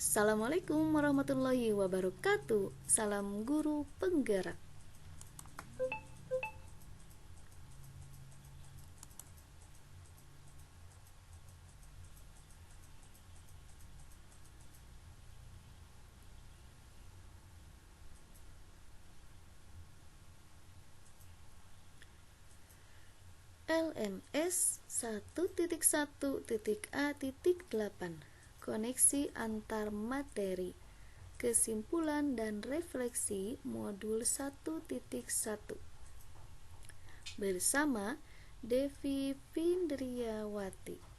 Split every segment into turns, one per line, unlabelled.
Assalamualaikum warahmatullahi wabarakatuh. Salam guru penggerak. LMS 1.1.A.8 Koneksi antar materi. Kesimpulan dan refleksi modul 1.1 bersama Devi Findriawati.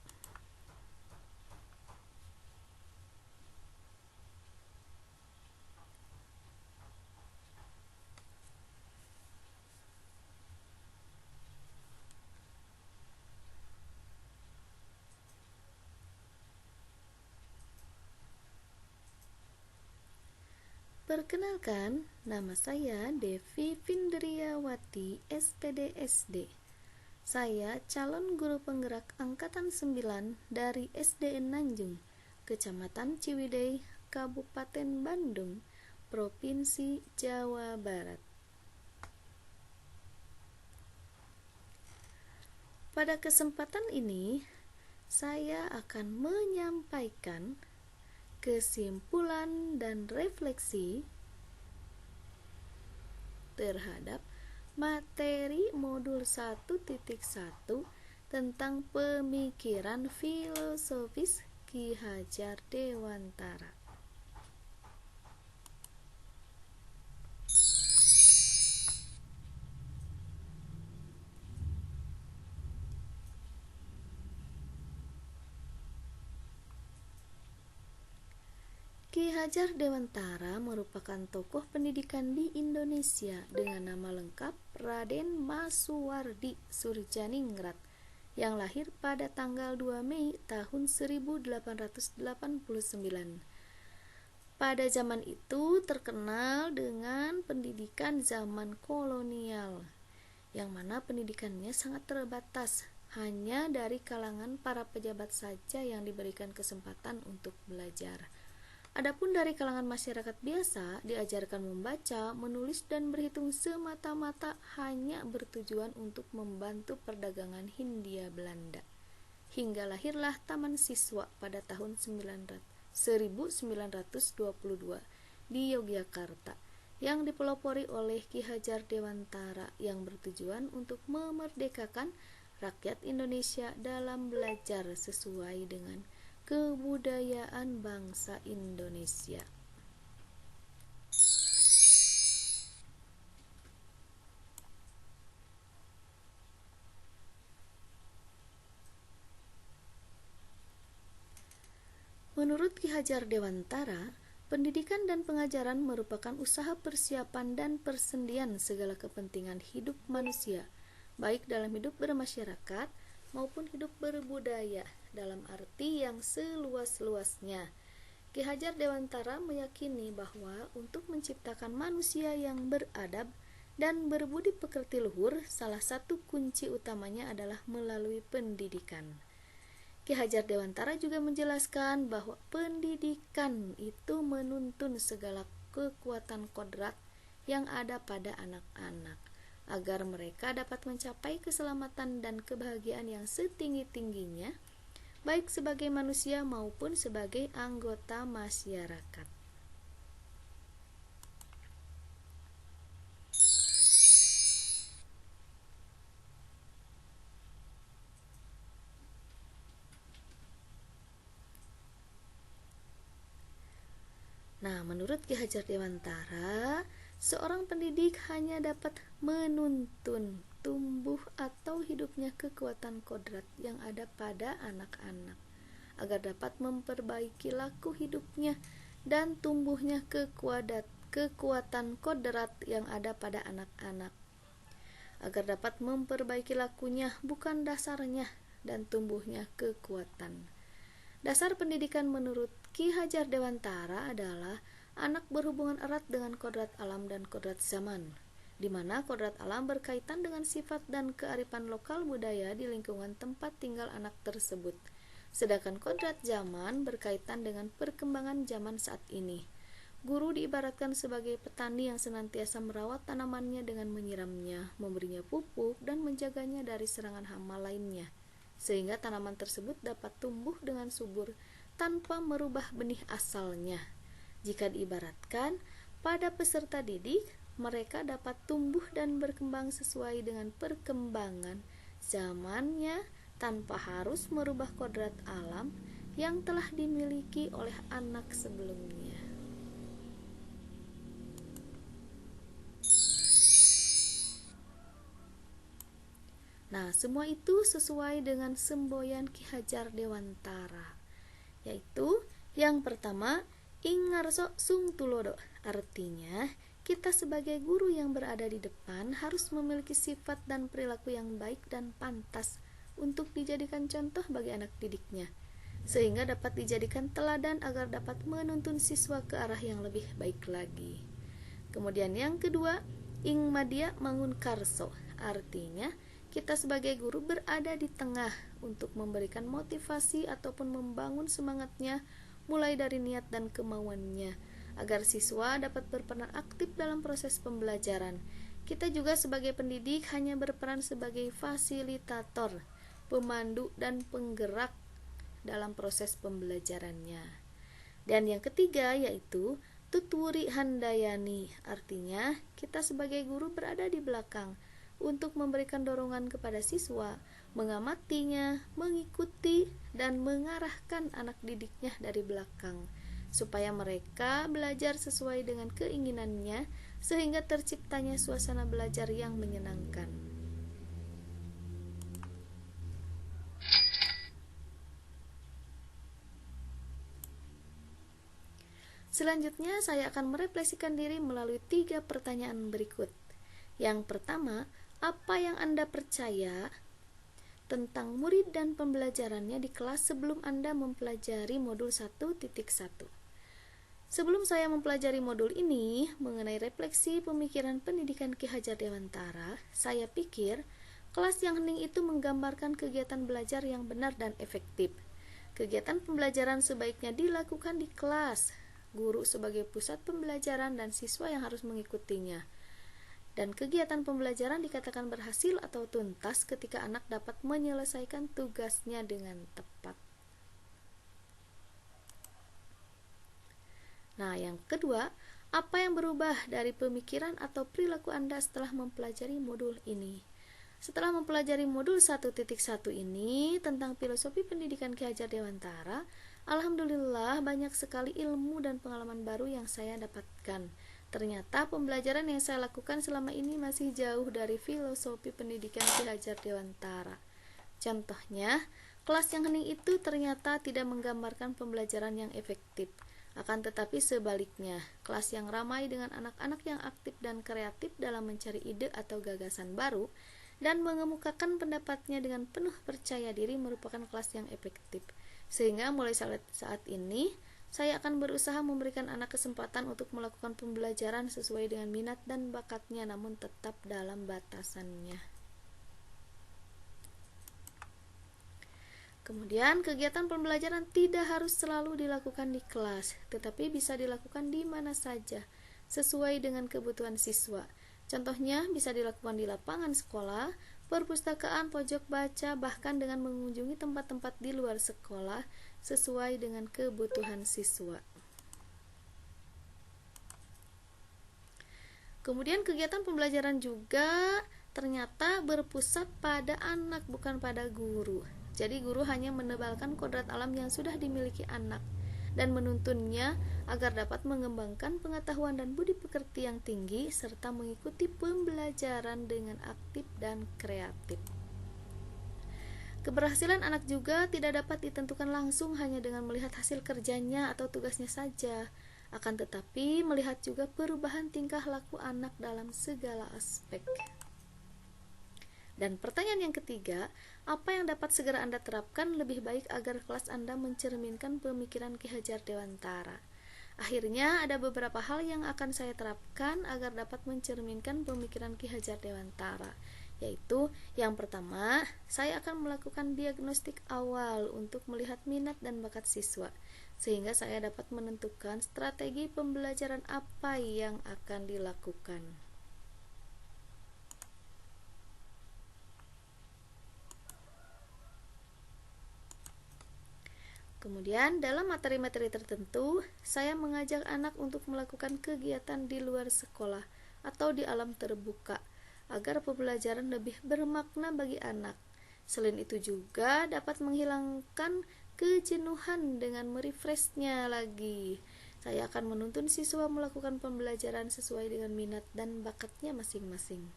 Perkenalkan, nama saya Devi Findriawati, SPD SD. Saya calon guru penggerak angkatan 9 dari SDN Nanjung, Kecamatan Ciwidey, Kabupaten Bandung, Provinsi Jawa Barat. Pada kesempatan ini, saya akan menyampaikan kesimpulan dan refleksi terhadap materi modul 1.1 tentang pemikiran filosofis Ki Hajar Dewantara. Ki Hajar Dewantara merupakan tokoh pendidikan di Indonesia dengan nama lengkap Raden Masuwardi Surjaningrat yang lahir pada tanggal 2 Mei tahun 1889. Pada zaman itu terkenal dengan pendidikan zaman kolonial, yang mana pendidikannya sangat terbatas, hanya dari kalangan para pejabat saja yang diberikan kesempatan untuk belajar. Adapun dari kalangan masyarakat biasa diajarkan membaca, menulis, dan berhitung semata-mata hanya bertujuan untuk membantu perdagangan Hindia Belanda. Hingga lahirlah Taman Siswa pada tahun 1922 di Yogyakarta yang dipelopori oleh Ki Hajar Dewantara yang bertujuan untuk memerdekakan rakyat Indonesia dalam belajar sesuai dengan kebudayaan bangsa Indonesia. Menurut Ki Hajar Dewantara, pendidikan dan pengajaran merupakan usaha persiapan dan persendian segala kepentingan hidup manusia, baik dalam hidup bermasyarakat maupun hidup berbudaya dalam arti yang seluas-luasnya. Ki Hajar Dewantara meyakini bahwa untuk menciptakan manusia yang beradab dan berbudi pekerti luhur, salah satu kunci utamanya adalah melalui pendidikan. Ki Hajar Dewantara juga menjelaskan bahwa pendidikan itu menuntun segala kekuatan kodrat yang ada pada anak-anak, agar mereka dapat mencapai keselamatan dan kebahagiaan yang setinggi-tingginya, baik sebagai manusia maupun sebagai anggota masyarakat. Nah, menurut Ki Hajar Dewantara, seorang pendidik hanya dapat menuntun tumbuh atau hidupnya kekuatan kodrat yang ada pada anak-anak, agar dapat memperbaiki laku hidupnya dan tumbuhnya kekuatan kodrat yang ada pada anak-anak, agar dapat memperbaiki lakunya, bukan dasarnya, dan tumbuhnya kekuatan. Dasar pendidikan menurut Ki Hajar Dewantara adalah anak berhubungan erat dengan kodrat alam dan kodrat zaman, di mana kodrat alam berkaitan dengan sifat dan kearifan lokal budaya di lingkungan tempat tinggal anak tersebut, Sedangkan kodrat zaman berkaitan dengan perkembangan zaman saat ini. Guru diibaratkan sebagai petani yang senantiasa merawat tanamannya dengan menyiramnya, memberinya pupuk, dan menjaganya dari serangan hama lainnya, sehingga tanaman tersebut dapat tumbuh dengan subur tanpa merubah benih asalnya. Jika diibaratkan pada peserta didik, mereka dapat tumbuh dan berkembang sesuai dengan perkembangan zamannya tanpa harus merubah kodrat alam yang telah dimiliki oleh anak sebelumnya. Nah, semua itu sesuai dengan semboyan Ki Hajar Dewantara, yaitu yang pertama, ing ngarso sung tulodo. Artinya, kita sebagai guru yang berada di depan harus memiliki sifat dan perilaku yang baik dan pantas untuk dijadikan contoh bagi anak didiknya, sehingga dapat dijadikan teladan agar dapat menuntun siswa ke arah yang lebih baik lagi. Kemudian yang kedua, ing madya mangun karso. Artinya, kita sebagai guru berada di tengah untuk memberikan motivasi ataupun membangun semangatnya mulai dari niat dan kemauannya agar siswa dapat berperan aktif dalam proses pembelajaran. Kita juga sebagai pendidik hanya berperan sebagai fasilitator, pemandu, dan penggerak dalam proses pembelajarannya. Dan yang ketiga yaitu tuturi handayani. Artinya, kita sebagai guru berada di belakang untuk memberikan dorongan kepada siswa, mengamatinya, mengikuti, dan mengarahkan anak didiknya dari belakang, supaya mereka belajar sesuai dengan keinginannya, sehingga terciptanya suasana belajar yang menyenangkan. Selanjutnya, saya akan merefleksikan diri melalui 3 pertanyaan berikut. Yang pertama, apa yang Anda percaya tentang murid dan pembelajarannya di kelas sebelum Anda mempelajari modul 1.1? Sebelum saya mempelajari modul ini mengenai refleksi pemikiran pendidikan Ki Hajar Dewantara, saya pikir kelas yang hening itu menggambarkan kegiatan belajar yang benar dan efektif. Kegiatan pembelajaran sebaiknya dilakukan di kelas, guru sebagai pusat pembelajaran dan siswa yang harus mengikutinya. Dan kegiatan pembelajaran dikatakan berhasil atau tuntas ketika anak dapat menyelesaikan tugasnya dengan tepat. Nah, yang kedua, apa yang berubah dari pemikiran atau perilaku Anda setelah mempelajari modul ini? Setelah mempelajari modul 1.1 ini tentang filosofi pendidikan Ki Hajar Dewantara, alhamdulillah banyak sekali ilmu dan pengalaman baru yang saya dapatkan. Ternyata pembelajaran yang saya lakukan selama ini masih jauh dari filosofi pendidikan Ki Hajar Dewantara. Contohnya, kelas yang hening itu ternyata tidak menggambarkan pembelajaran yang efektif. Akan tetapi sebaliknya, kelas yang ramai dengan anak-anak yang aktif dan kreatif dalam mencari ide atau gagasan baru dan mengemukakan pendapatnya dengan penuh percaya diri merupakan kelas yang efektif. Sehingga mulai saat ini, saya akan berusaha memberikan anak kesempatan untuk melakukan pembelajaran sesuai dengan minat dan bakatnya, namun tetap dalam batasannya. Kemudian, kegiatan pembelajaran tidak harus selalu dilakukan di kelas, tetapi bisa dilakukan di mana saja, sesuai dengan kebutuhan siswa. Contohnya, bisa dilakukan di lapangan sekolah, perpustakaan, pojok baca, bahkan dengan mengunjungi tempat-tempat di luar sekolah, sesuai dengan kebutuhan siswa. Kemudian kegiatan pembelajaran juga ternyata berpusat pada anak, bukan pada guru. Jadi guru hanya menebalkan kodrat alam yang sudah dimiliki anak dan menuntunnya agar dapat mengembangkan pengetahuan dan budi pekerti yang tinggi serta mengikuti pembelajaran dengan aktif dan kreatif. Keberhasilan anak juga tidak dapat ditentukan langsung hanya dengan melihat hasil kerjanya atau tugasnya saja, akan tetapi melihat juga perubahan tingkah laku anak dalam segala aspek. Dan pertanyaan yang ketiga, apa yang dapat segera Anda terapkan lebih baik agar kelas Anda mencerminkan pemikiran Ki Hajar Dewantara? Akhirnya ada beberapa hal yang akan saya terapkan agar dapat mencerminkan pemikiran Ki Hajar Dewantara, yaitu yang pertama, saya akan melakukan diagnostik awal untuk melihat minat dan bakat siswa, sehingga saya dapat menentukan strategi pembelajaran apa yang akan dilakukan. Kemudian, dalam materi-materi tertentu, saya mengajak anak untuk melakukan kegiatan di luar sekolah atau di alam terbuka, agar pembelajaran lebih bermakna bagi anak. Selain itu juga dapat menghilangkan kejenuhan dengan merefreshnya lagi. Saya akan menuntun siswa melakukan pembelajaran sesuai dengan minat dan bakatnya masing-masing.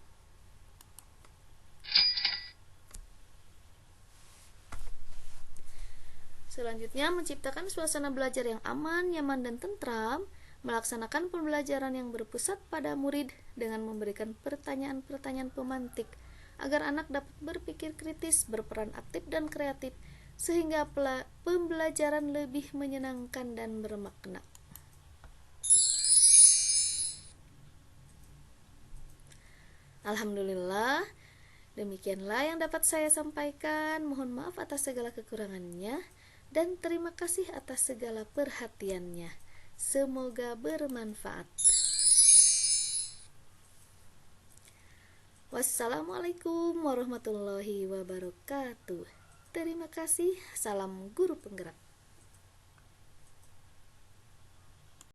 Selanjutnya, menciptakan suasana belajar yang aman, nyaman, dan tentram, melaksanakan pembelajaran yang berpusat pada murid dengan memberikan pertanyaan-pertanyaan pemantik agar anak dapat berpikir kritis, berperan aktif dan kreatif, sehingga pembelajaran lebih menyenangkan dan bermakna. Alhamdulillah, demikianlah yang dapat saya sampaikan. Mohon maaf atas segala kekurangannya, dan terima kasih atas segala perhatiannya. Semoga bermanfaat. Wassalamualaikum warahmatullahi wabarakatuh. Terima kasih. Salam guru penggerak.